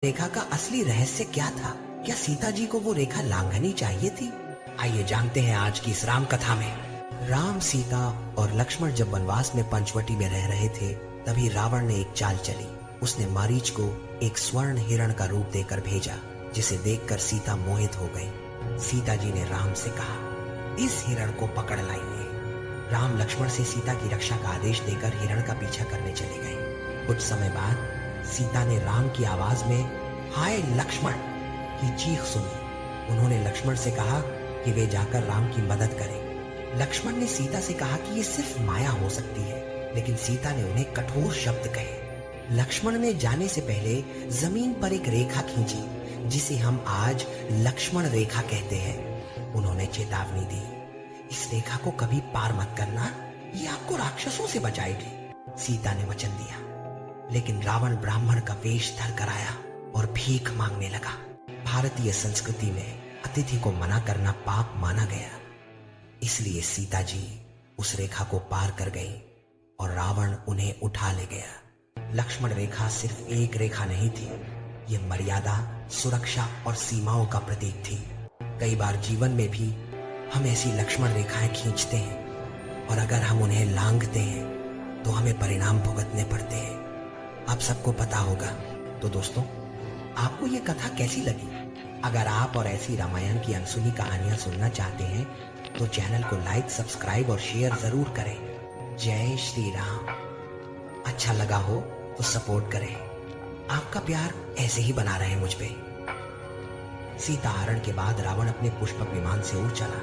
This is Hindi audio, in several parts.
रेखा का असली रहस्य क्या था? क्या सीता जी को वो रेखा लांघनी चाहिए थी? आइए जानते हैं आज की इस राम कथा में। राम, सीता और लक्ष्मण जब वनवास में पंचवटी में रह रहे थे, तभी रावण ने एक चाल चली। उसने मारीच को एक स्वर्ण हिरण का रूप देकर भेजा, जिसे देखकर सीता मोहित हो गई। सीता जी ने राम से कहा, इस हिरण को पकड़ लाइए। राम लक्ष्मण से सीता की रक्षा का आदेश देकर हिरण का पीछा करने चले गए। कुछ समय बाद सीता ने राम की आवाज में हाय लक्ष्मण की चीख सुनी। उन्होंने लक्ष्मण से कहा कि वे जाकर राम की मदद करें। लक्ष्मण ने सीता से कहा कि ये सिर्फ माया हो सकती है, लेकिन सीता ने उन्हें कठोर शब्द कहे। लक्ष्मण ने जाने से पहले जमीन पर एक रेखा खींची, जिसे हम आज लक्ष्मण रेखा कहते हैं। उन्होंने चेतावनी दी, इस रेखा को कभी पार मत करना, ये आपको राक्षसों से बचाएगी। सीता ने वचन दिया, लेकिन रावण ब्राह्मण का वेश धर कर आया और भीख मांगने लगा। भारतीय संस्कृति में अतिथि को मना करना पाप माना गया, इसलिए सीता जी उस रेखा को पार कर गई और रावण उन्हें उठा ले गया। लक्ष्मण रेखा सिर्फ एक रेखा नहीं थी, यह मर्यादा, सुरक्षा और सीमाओं का प्रतीक थी। कई बार जीवन में भी हम ऐसी लक्ष्मण रेखाएं खींचते हैं, और अगर हम उन्हें लांघते हैं तो हमें परिणाम भुगतने पड़ते हैं। आप सबको पता होगा। तो दोस्तों, आपको ये कथा कैसी लगी? अगर आप और ऐसी रामायण की अनसुनी कहानियां सुनना चाहते हैं तो चैनल को लाइक, सब्सक्राइब और शेयर जरूर करें। जय श्री राम। अच्छा लगा हो तो सपोर्ट करें। आपका प्यार ऐसे ही बना रहे मुझ पे। सीता हरण के बाद रावण अपने पुष्पक विमान से उड़ चला,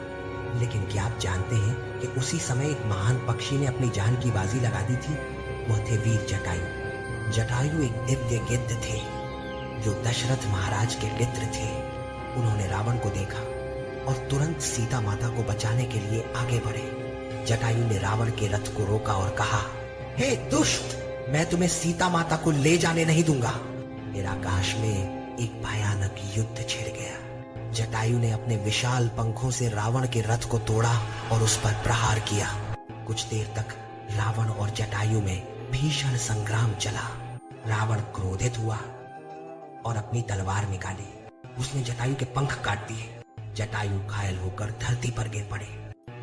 लेकिन क्या आप जानते हैं कि उसी समय एक महान पक्षी ने अपनी जान की बाजी लगा दी थी? वह थे वीर जटायु। जटायु एक दिव्य गिद्ध थे जो दशरथ महाराज के मित्र थे। उन्होंने रावण को देखा और तुरंत सीता माता को बचाने के लिए आगे बढ़े। जटायु ने रावण के रथ को रोका और कहा, हे दुष्ट, मैं तुम्हें सीता माता को ले जाने नहीं दूंगा। फिर आकाश में एक भयानक युद्ध छिड़ गया। जटायु ने अपने विशाल पंखों से रावण के रथ को तोड़ा और उस पर प्रहार किया। कुछ देर तक रावण और जटायु में भीषण संग्राम चला। रावण क्रोधित हुआ और अपनी तलवार निकाली। उसने जटायु के पंख काट दिए। जटायु घायल होकर धरती पर गिर पड़े,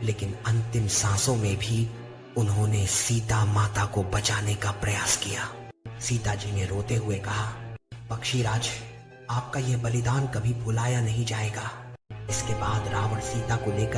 लेकिन अंतिम सांसों में भी उन्होंने सीता माता को बचाने का प्रयास किया। सीता जी ने रोते हुए कहा, पक्षीराज, आपका यह बलिदान कभी भुलाया नहीं जाएगा। इसके बाद रावण सीता को लेकर